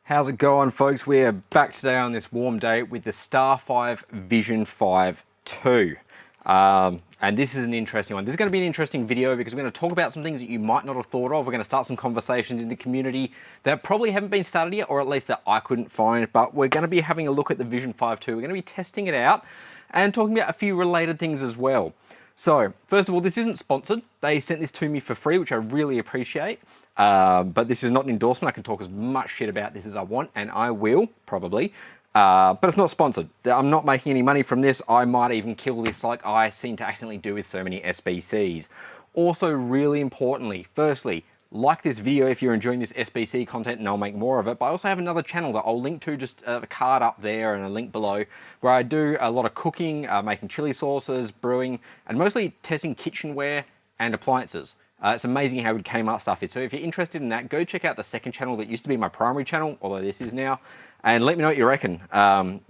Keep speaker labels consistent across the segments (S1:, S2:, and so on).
S1: How's it going, folks? We're back today on this warm day with the StarFive VisionFive 2. And this is an interesting one. This is going to be an interesting video because we're going to talk about some things that you might not have thought of. We're going to start some conversations in the community that probably haven't been started yet, or at least that I couldn't find. But we're going to be having a look at the VisionFive 2. We're going to be testing it out and talking about a few related things as well. So, first of all, this isn't sponsored. They sent this to me for free, which I really appreciate. But this is not an endorsement. I can talk as much shit about this as I want, and I will, probably. But it's not sponsored. I'm not making any money from this. I might even kill this like I seem to accidentally do with so many SBCs. Also, really importantly, firstly, like this video if you're enjoying this SBC content, and I'll make more of it. But I also have another channel that I'll link to, just a card up there and a link below, where I do a lot of cooking, making chili sauces, brewing, and mostly testing kitchenware and appliances. It's amazing how good Kmart stuff is. So if you're interested in that, go check out the second channel that used to be my primary channel, although this is now, and let me know what you reckon,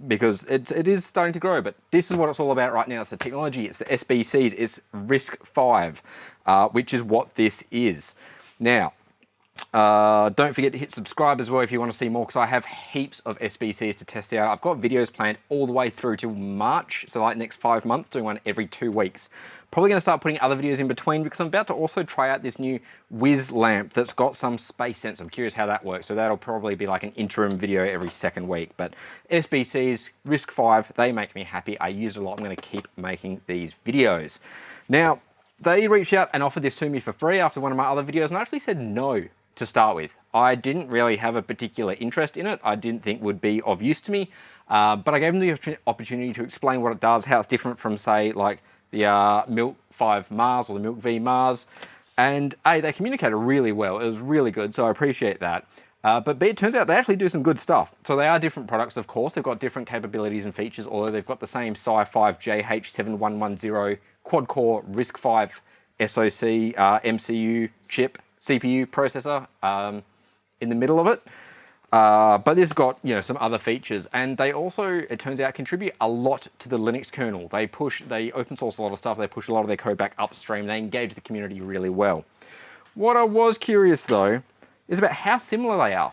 S1: because it is starting to grow. But this is what it's all about right now. It's the technology, it's the SBCs, it's RISC-V, which is what this is. Now, don't forget to hit subscribe as well if you want to see more, because I have heaps of SBCs to test out. I've got videos planned all the way through till March, so like next 5 months, doing one every 2 weeks. Probably going to start putting other videos in between because I'm about to also try out this new Whiz lamp that's got some space sense. I'm curious how that works, so that'll probably be like an interim video every second week. But SBCs, RISC-V, they make me happy. I use it a lot. I'm going to keep making these videos. Now, they reached out and offered this to me for free after one of my other videos, and I actually said no to start with. I didn't really have a particular interest in it. I didn't think would be of use to me, but I gave them the opportunity to explain what it does, how it's different from, say, like the Milk-V Mars or the Milk-V Mars, and A, they communicated really well. It was really good, so I appreciate that. But B, it turns out they actually do some good stuff. So they are different products, of course. They've got different capabilities and features, although they've got the same SiFive JH7110 quad-core RISC-V SoC MCU chip CPU processor in the middle of it. But this has got, you know, some other features, and they also, it turns out, contribute a lot to the Linux kernel. They open source a lot of stuff. They push a lot of their code back upstream. They engage the community really well. What I was curious though is about how similar they are.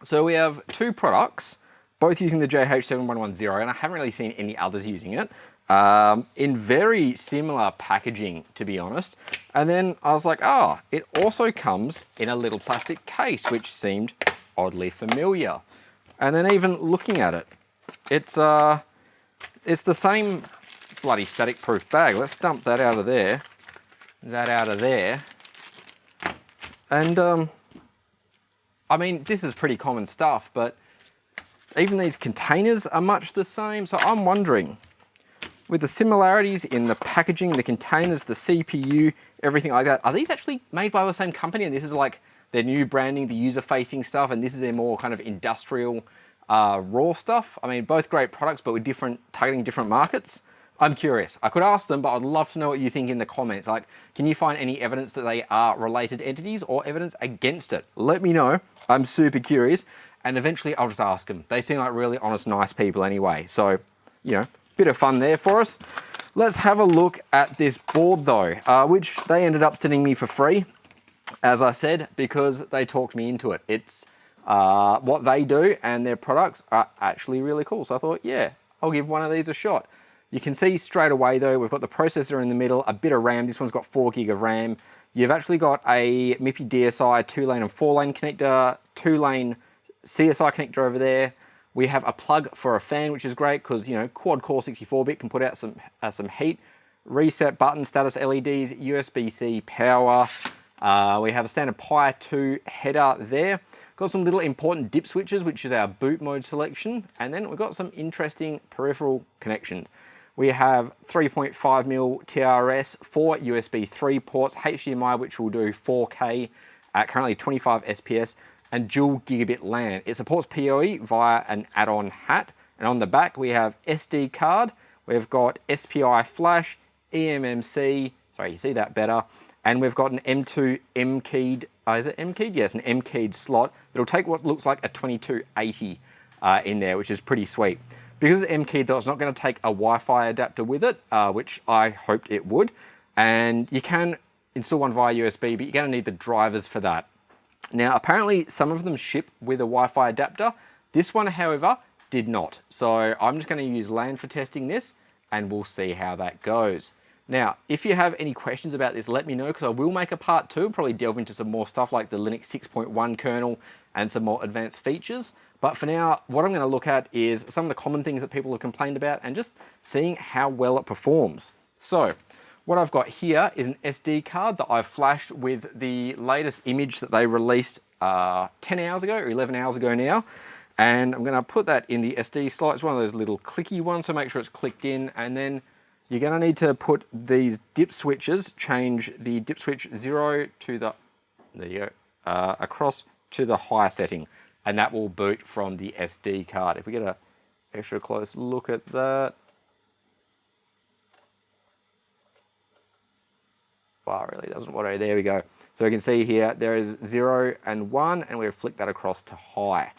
S1: So we have two products, both using the JH7110, and I haven't really seen any others using it, in very similar packaging, to be honest. And then I was like, oh, it also comes in a little plastic case, which seemed oddly familiar. And then even looking at it, it's the same bloody static proof bag. Let's dump that out of there, that out of there. And I mean, this is pretty common stuff, but even these containers are much the same. So I'm wondering, with the similarities in the packaging, the containers, the CPU, everything like that, are these actually made by the same company? And this is like their new branding, the user-facing stuff, and this is their more kind of industrial, raw stuff? I mean, both great products, but with targeting different markets. I'm curious. I could ask them, but I'd love to know what you think in the comments. Like, can you find any evidence that they are related entities or evidence against it? Let me know. I'm super curious. And eventually I'll just ask them. They seem like really honest, nice people anyway. So, you know, bit of fun there for us. Let's have a look at this board though, which they ended up sending me for free, as I said, because they talked me into it. It's what they do, and their products are actually really cool. So I thought, yeah, I'll give one of these a shot. You can see straight away though, we've got the processor in the middle, a bit of RAM. This one's got 4 gig of RAM. You've actually got a MIPI DSI 2-lane and 4-lane connector, 2-lane CSI connector over there. We have a plug for a fan, which is great because, you know, quad-core 64-bit can put out some heat. Reset button, status LEDs, USB-C power. We have a standard Pi 2 header there. Got some little important dip switches, which is our boot mode selection. And then we've got some interesting peripheral connections. We have 3.5mm TRS, 4 USB 3 ports, HDMI, which will do 4K at currently 25 SPS, and dual gigabit LAN. It supports PoE via an add-on hat. And on the back, we have SD card. We've got SPI flash, eMMC, sorry, you see that better. And we've got an M2 M-keyed, is it M-keyed? Yes, an M-keyed slot that'll take what looks like a 2280 in there, which is pretty sweet. Because it's M-keyed though, it's not going to take a Wi-Fi adapter with it, which I hoped it would. And you can install one via USB, but you're going to need the drivers for that. Now, apparently some of them ship with a Wi-Fi adapter. This one, however, did not. So I'm just going to use LAN for testing this, and we'll see how that goes. Now, if you have any questions about this, let me know, because I will make a part 2 and probably delve into some more stuff like the Linux 6.1 kernel and some more advanced features. But for now, what I'm going to look at is some of the common things that people have complained about and just seeing how well it performs. So what I've got here is an SD card that I've flashed with the latest image that they released 10 hours ago or 11 hours ago now. And I'm going to put that in the SD slot. It's one of those little clicky ones, so make sure it's clicked in. And then you're going to need to put these dip switches, change the dip switch 0 to the, there you go, across to the high setting. And that will boot from the SD card. If we get a extra close look at that. Wow, it really doesn't want to, there we go. So you can see here, there is 0 and 1, and we've flicked that across to high.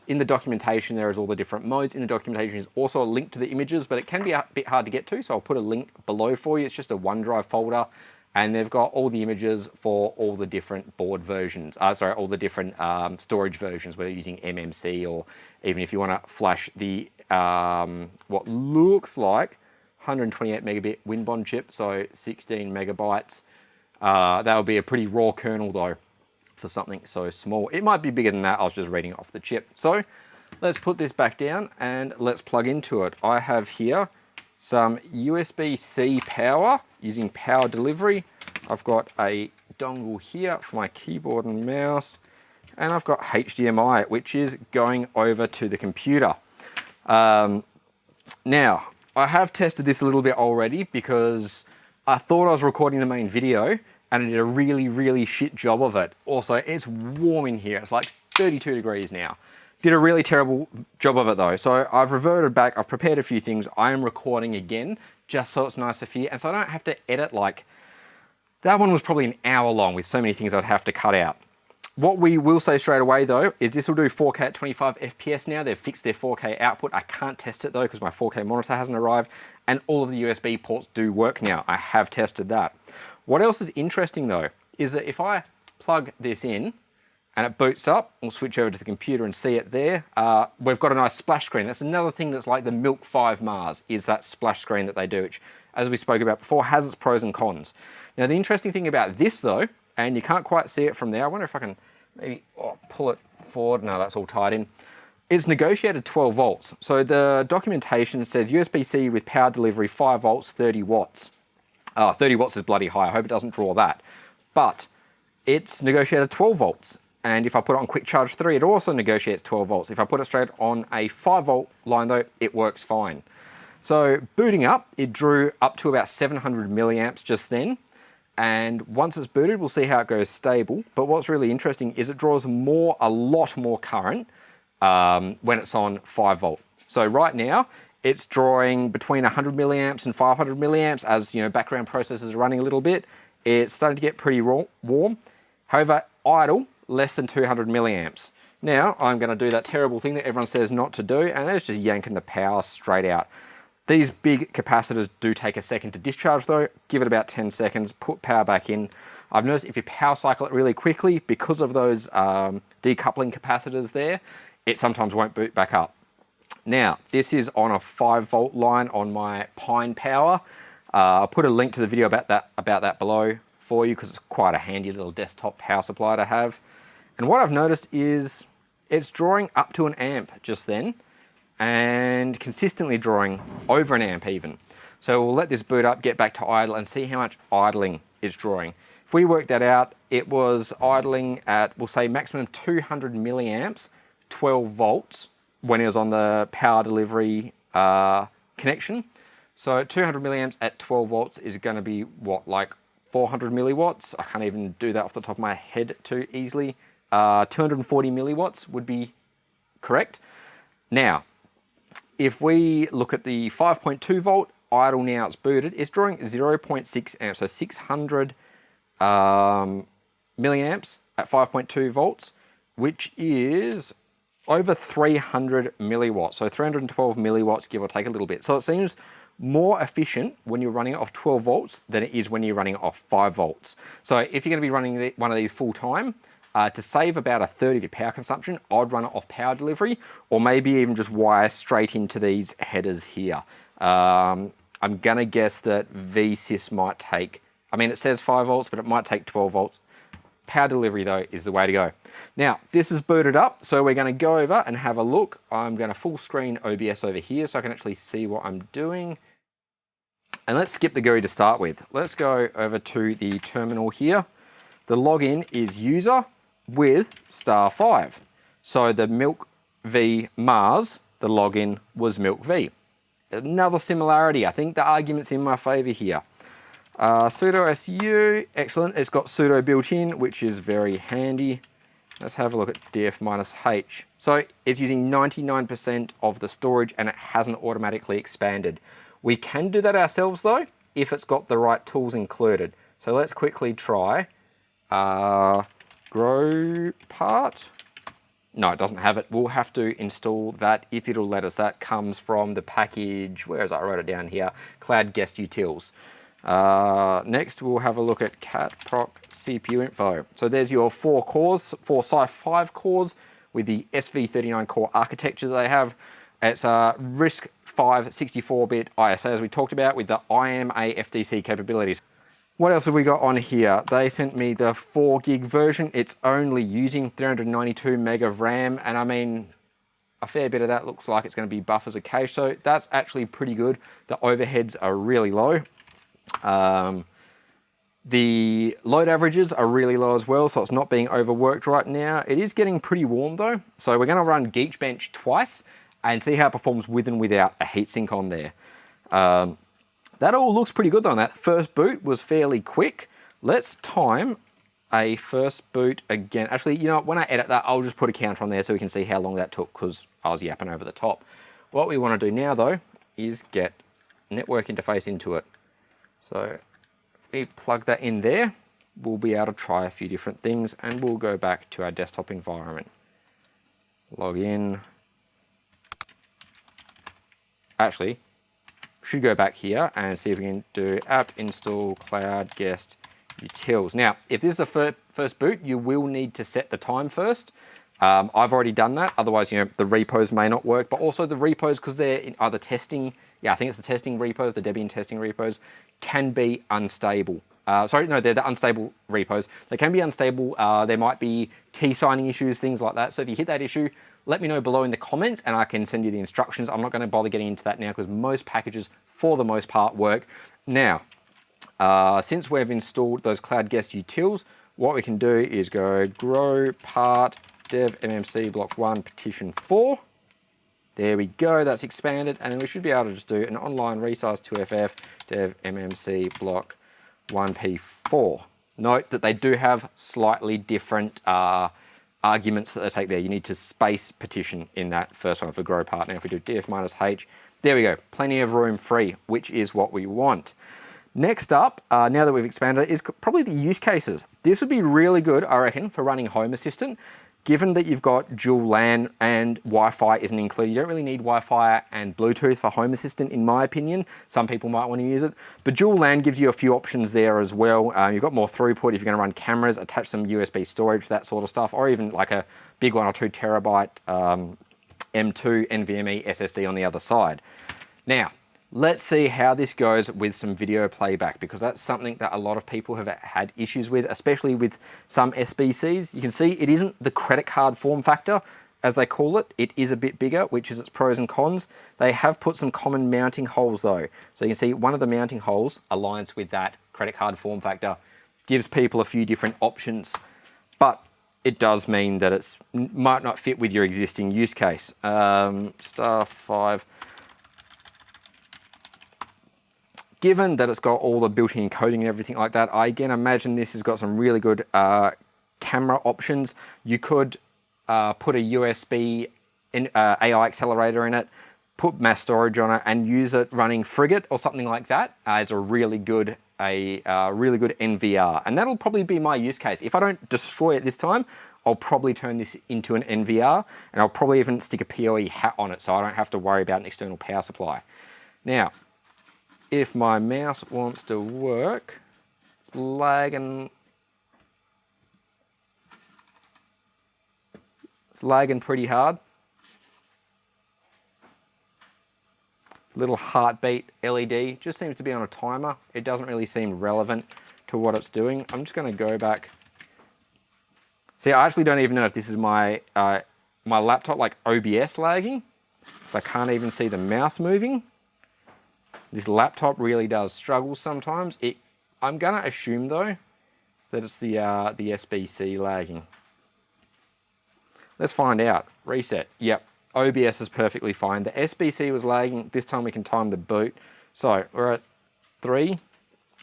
S1: In the documentation, there is all the different modes. In the documentation is also a link to the images, but it can be a bit hard to get to, so I'll put a link below for you. It's just a OneDrive folder, and they've got all the images for all the different board versions. All the different storage versions, whether you're using MMC or even if you want to flash the, what looks like 128 megabit WinBond chip, so 16 megabytes. That would be a pretty raw kernel though, for something so small. It might be bigger than that, I was just reading off the chip. So let's put this back down and let's plug into it. I have here some USB-C power using power delivery. I've got a dongle here for my keyboard and mouse, and I've got HDMI, which is going over to the computer. Now, I have tested this a little bit already because I thought I was recording the main video and I did a really, really shit job of it. Also, it's warm in here. It's like 32 degrees now. Did a really terrible job of it though. So I've reverted back. I've prepared a few things. I am recording again just so it's nicer for you. And so I don't have to edit like, that one was probably an hour long with so many things I'd have to cut out. What we will say straight away though, is this will do 4K at 25 FPS now. They've fixed their 4K output. I can't test it though, because my 4K monitor hasn't arrived. And all of the USB ports do work now. I have tested that. What else is interesting though, is that if I plug this in and it boots up, we'll switch over to the computer and see it there. We've got a nice splash screen. That's another thing that's like the Milk 5 Mars, is that splash screen that they do, which, as we spoke about before, has its pros and cons. Now the interesting thing about this though, and you can't quite see it from there, I wonder if I can maybe pull it forward. No, that's all tied in. It's negotiated 12 volts. So the documentation says USB-C with power delivery 5 volts, 30 watts. 30 watts is bloody high. I hope it doesn't draw that. But it's negotiated 12 volts. And if I put it on Quick Charge 3, it also negotiates 12 volts. If I put it straight on a 5 volt line though, it works fine. So booting up, it drew up to about 700 milliamps just then. And once it's booted, we'll see how it goes stable. But what's really interesting is it draws a lot more current when it's on 5 volt. So right now, it's drawing between 100 milliamps and 500 milliamps as, you know, background processors are running a little bit. It's starting to get pretty warm. However, idle, less than 200 milliamps. Now, I'm going to do that terrible thing that everyone says not to do, and that is just yanking the power straight out. These big capacitors do take a second to discharge though. Give it about 10 seconds, put power back in. I've noticed if you power cycle it really quickly, because of those decoupling capacitors there, it sometimes won't boot back up. Now, this is on a 5 volt line on my Pine Power. I'll put a link to the video about that below for you, because it's quite a handy little desktop power supply to have. And what I've noticed is it's drawing up to an amp just then, and consistently drawing over an amp even. So we'll let this boot up, get back to idle, and see how much idling it's drawing. If we work that out, it was idling at, we'll say maximum 200 milliamps, 12 volts, when it was on the power delivery connection. So 200 milliamps at 12 volts is going to be what, like 400 milliwatts? I can't even do that off the top of my head too easily. 240 milliwatts would be correct. Now, if we look at the 5.2 volt idle now, it's booted, it's drawing 0.6 amps, so 600 milliamps at 5.2 volts, which is over 300 milliwatts, so 312 milliwatts, give or take a little bit. So it seems more efficient when you're running it off 12 volts than it is when you're running it off 5 volts. So if you're going to be running one of these full time, To save about a third of your power consumption, I'd run it off power delivery, or maybe even just wire straight into these headers here. I'm gonna guess that VSys might take, I mean, it says 5 volts, but it might take 12 volts. Power delivery though is the way to go. Now, this is booted up, so we're gonna go over and have a look. I'm gonna full screen OBS over here so I can actually see what I'm doing. And let's skip the GUI to start with. Let's go over to the terminal here. The login is user with StarFive. So the Milk V Mars, the login was Milk V. Another similarity, I think the argument's in my favor here. Sudo su, excellent. It's got sudo built in, which is very handy. Let's have a look at df-h. So it's using 99% of the storage and it hasn't automatically expanded. We can do that ourselves though, if it's got the right tools included. So let's quickly try grow part. No, it doesn't have it. We'll have to install that if it'll let us. That comes from the package, where is it? I wrote it down here, Cloud Guest Utils. Next, we'll have a look at cat proc CPU info. So there's your 4 cores, 4 SiFive cores with the SV39 core architecture that they have. It's a RISC-V 64-bit ISA, as we talked about, with the IMA FDC capabilities. What else have we got on here? They sent me the 4 gig version. It's only using 392 meg of RAM, and I mean, a fair bit of that looks like it's going to be buffers a cache, so that's actually pretty good. The overheads are really low. The load averages are really low as well, so it's not being overworked right now. It is getting pretty warm though, so we're going to run Geekbench twice and see how it performs with and without a heatsink on there. That all looks pretty good though, and that first boot was fairly quick. Let's time a first boot again. Actually, you know what, when I edit that, I'll just put a counter on there so we can see how long that took, because I was yapping over the top. What we want to do now though is get network interface into it. So if we plug that in there, we'll be able to try a few different things, and we'll go back to our desktop environment. Log in. Actually, should go back here and see if we can do apt install cloud guest utils. Now, if this is the first boot, you will need to set the time first. I've already done that. Otherwise, you know, the repos may not work, but also the repos, because they're in either testing, yeah, I think it's the testing repos, the Debian testing repos, can be unstable. Sorry, no, they're the unstable repos. They can be unstable. There might be key signing issues, things like that. So if you hit that issue, let me know below in the comments and I can send you the instructions. I'm not going to bother getting into that now because most packages, for the most part, work. Now, since we've installed those Cloud Guest Utils, what we can do is go grow part dev mmc block 1 partition 4. There we go, that's expanded, and then we should be able to just do an online resize 2ff dev mmc block 1p4. Note that they do have slightly different arguments that they take there. You need to space partition in that first one for grow part. Now if we do df-h, there we go, plenty of room free, which is what we want. Next up, now that we've expanded, is probably the use cases. This would be really good, I reckon, for running Home Assistant. Given that you've got dual LAN and Wi-Fi isn't included, you don't really need Wi-Fi and Bluetooth for Home Assistant, in my opinion. Some people might want to use it, but dual LAN gives you a few options there as well. You've got more throughput if you're going to run cameras, attach some USB storage, that sort of stuff, or even like a big 1 or 2 terabyte M2 NVMe SSD on the other side. Now, let's see how this goes with some video playback, because that's something that a lot of people have had issues with, especially with some SBCs. You can see it isn't the credit card form factor, as they call it. It is a bit bigger, which is its pros and cons. They have put some common mounting holes though. So you can see one of the mounting holes aligns with that credit card form factor, gives people a few different options, but it does mean that it might not fit with your existing use case. StarFive. Given that it's got all the built-in encoding and everything like that, I again imagine this has got some really good camera options. You could put a USB AI accelerator in it, put mass storage on it, and use it running Frigate or something like that as a really good NVR. And that'll probably be my use case. If I don't destroy it this time, I'll probably turn this into an NVR, and I'll probably even stick a PoE hat on it so I don't have to worry about an external power supply. Now, if my mouse wants to work, it's lagging. It's lagging pretty hard. Little heartbeat LED just seems to be on a timer. It doesn't really seem relevant to what it's doing. I'm just going to go back. See, I actually don't even know if this is my my laptop like OBS lagging, so I can't even see the mouse moving. This laptop really does struggle sometimes. I'm going to assume though that it's the SBC lagging. Let's find out. Reset. Yep. OBS is perfectly fine. The SBC was lagging. This time we can time the boot. So we're at 3,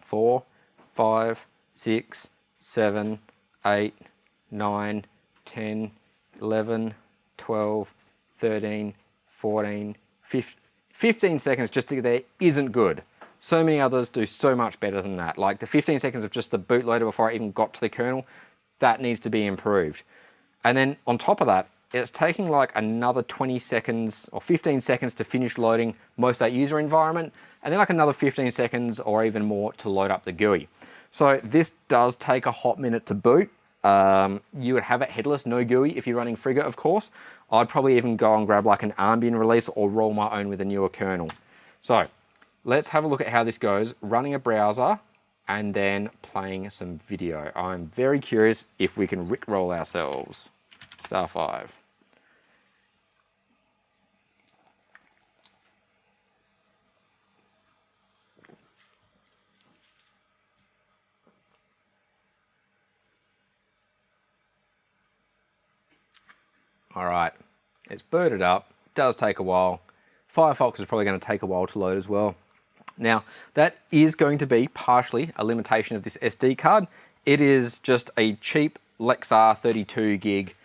S1: 4, 5, 6, 7, 8, 9, 10, 11, 12, 13, 14, 15 seconds just to get there isn't good. So many others do so much better than that. Like the 15 seconds of just the bootloader before I even got to the kernel, that needs to be improved. And then on top of that, it's taking like another 20 seconds or 15 seconds to finish loading most of that user environment, and then like another 15 seconds or even more to load up the GUI. So this does take a hot minute to boot. You would have it headless, no GUI if you're running Frigga, of course. I'd probably even go and grab like an Ambient release or roll my own with a newer kernel. So let's have a look at how this goes, running a browser and then playing some video. I'm very curious if we can rickroll ourselves. StarFive. All right, it's booted up. It does take a while. Firefox is probably going to take a while to load as well. Now, that is going to be partially a limitation of this SD card. It is just a cheap Lexar 32 gig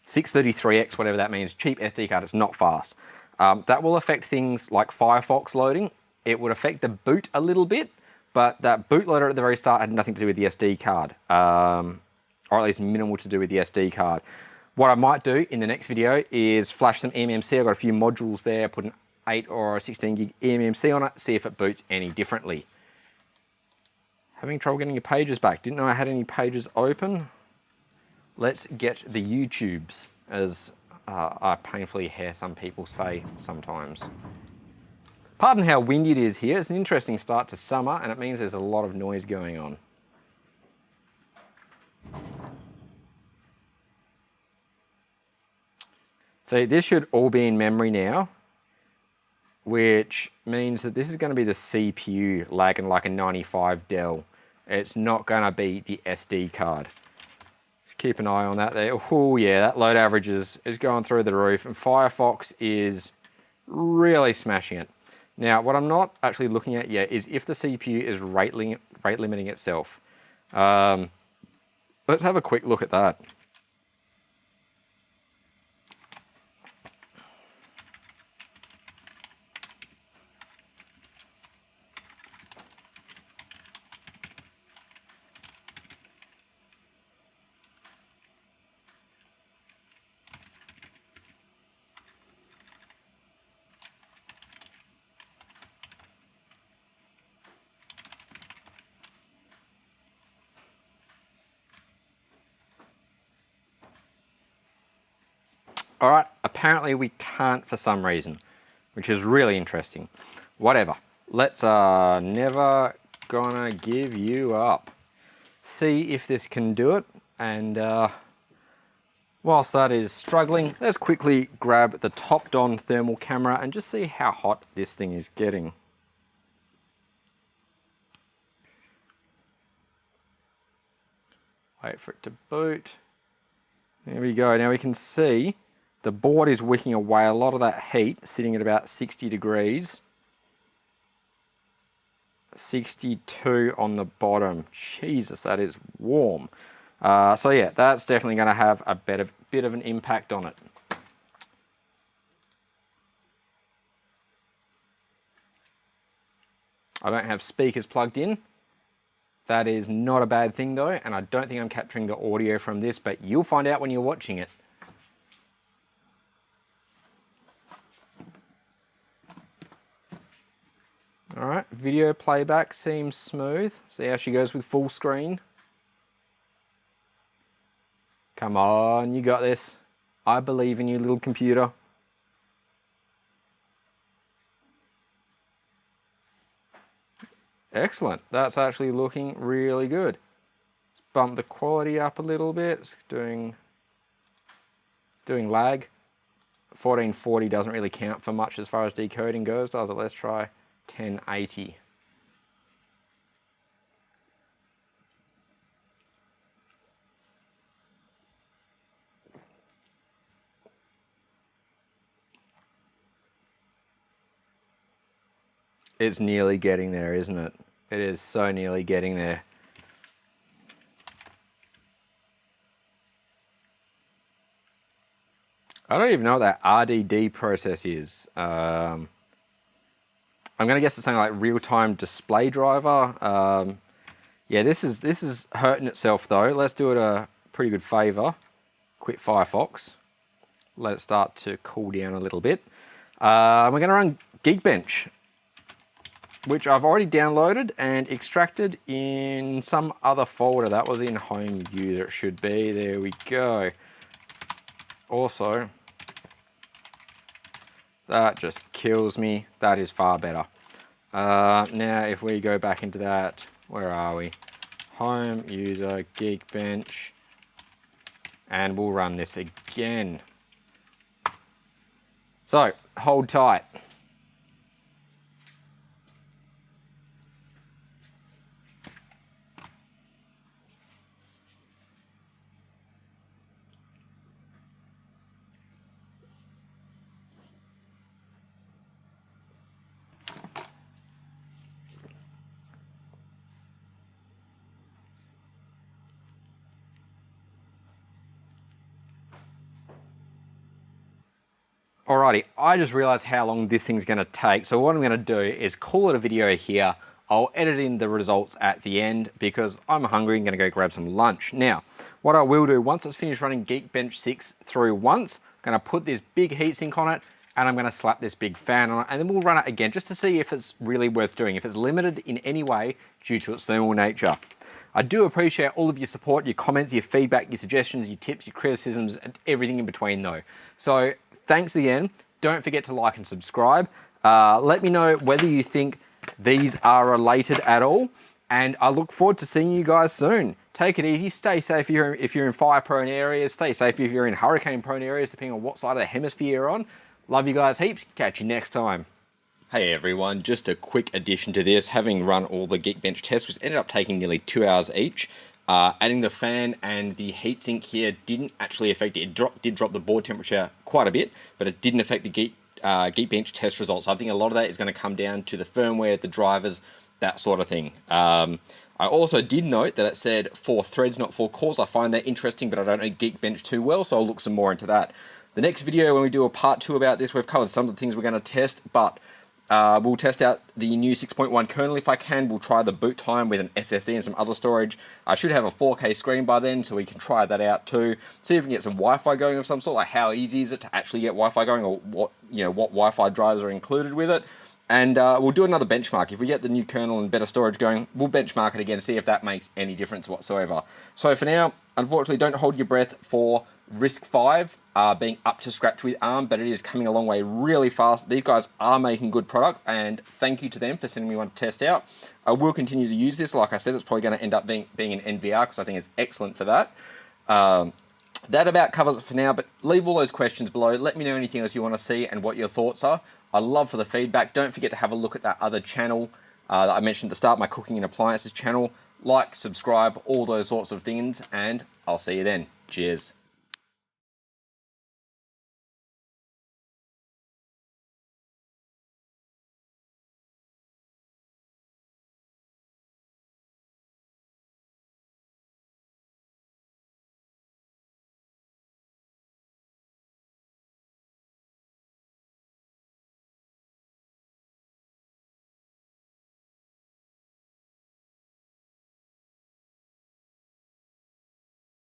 S1: 633X, whatever that means, cheap SD card. It's not fast. That will affect things like Firefox loading. It would affect the boot a little bit, but that bootloader at the very start had nothing to do with the SD card, or at least minimal to do with the SD card. What I might do in the next video is flash some eMMC. I've got a few modules there, put an 8 or a 16 gig eMMC on it, see if it boots any differently. Having trouble getting your pages back. Didn't know I had any pages open. Let's get the YouTubes, as I painfully hear some people say sometimes. Pardon how windy it is here. It's an interesting start to summer, and it means there's a lot of noise going on. So this should all be in memory now, which means that this is going to be the CPU lagging like a 95 Dell. It's not going to be the SD card. Keep an eye on that there. Oh yeah, that load average is going through the roof, and Firefox is really smashing it. Now, what I'm not actually looking at yet is if the CPU is rate limiting itself. Let's have a quick look at that. All right, apparently we can't for some reason, which is really interesting. Whatever, let's never gonna give you up. See if this can do it, and whilst that is struggling, let's quickly grab the top-down thermal camera and just see how hot this thing is getting. Wait for it to boot. There we go, now we can see the board is wicking away a lot of that heat, sitting at about 60 degrees. 62 on the bottom. Jesus, that is warm. So yeah, that's definitely going to have a bit of an impact on it. I don't have speakers plugged in. That is not a bad thing though, and I don't think I'm capturing the audio from this, but you'll find out when you're watching it. All right, video playback seems smooth. See how she goes with full screen. Come on, you got this. I believe in you, little computer. Excellent. That's actually looking really good. Let's bump the quality up a little bit. It's doing lag. 1440 doesn't really count for much as far as decoding goes, does it? Let's try 1080. It's nearly getting there, isn't it? It is so nearly getting there. I don't even know what that RDD process is. I'm going to guess it's something like real-time display driver. Yeah, this is hurting itself though. Let's do it a pretty good favor. Quit Firefox. Let it start to cool down a little bit. We're going to run Geekbench, which I've already downloaded and extracted in some other folder. That was in home user, it should be. There we go. Also, that just kills me. That is far better. Now, if we go back into that, where are we? Home user, Geekbench, and we'll run this again. So, hold tight. Alrighty, I just realized how long this thing's gonna take. So what I'm gonna do is call it a video here. I'll edit in the results at the end because I'm hungry and gonna go grab some lunch. Now, what I will do, once it's finished running Geekbench 6 through once, I'm gonna put this big heatsink on it and I'm gonna slap this big fan on it, and then we'll run it again just to see if it's really worth doing, if it's limited in any way due to its thermal nature. I do appreciate all of your support, your comments, your feedback, your suggestions, your tips, your criticisms, and everything in between though. So thanks again. Don't forget to like and subscribe. Let me know whether you think these are related at all, and I look forward to seeing you guys soon. Take it easy, stay safe if you're in fire-prone areas, stay safe if you're in hurricane-prone areas, depending on what side of the hemisphere you're on. Love you guys heaps. Catch you next time. Hey everyone, just a quick addition to this. Having run all the Geekbench tests, which ended up taking nearly 2 hours each, adding the fan and the heatsink here didn't actually affect it. It did drop the board temperature quite a bit, but it didn't affect the Geekbench test results. I think a lot of that is going to come down to the firmware, the drivers, that sort of thing. I also did note that it said 4 threads, not 4 cores. I find that interesting, but I don't know Geekbench too well, so I'll look some more into that. The next video, when we do a part 2 about this, we've covered some of the things we're going to test, but we'll test out the new 6.1 kernel if I can. We'll try the boot time with an SSD and some other storage. I should have a 4K screen by then, so we can try that out too. See if we can get some Wi-Fi going of some sort, like how easy is it to actually get Wi-Fi going, or what Wi-Fi drivers are included with it. And we'll do another benchmark. If we get the new kernel and better storage going, we'll benchmark it again, see if that makes any difference whatsoever. So for now, unfortunately, don't hold your breath for RISC-V being up to scratch with ARM, but it is coming a long way really fast. These guys are making good product, and thank you to them for sending me one to test out. I will continue to use this. Like I said, it's probably going to end up being an NVR because I think it's excellent for that. That about covers it for now, but leave all those questions below. Let me know anything else you want to see and what your thoughts are. I love for the feedback. Don't forget to have a look at that other channel that I mentioned at the start, my cooking and appliances channel. Like, subscribe, all those sorts of things, and I'll see you then. Cheers.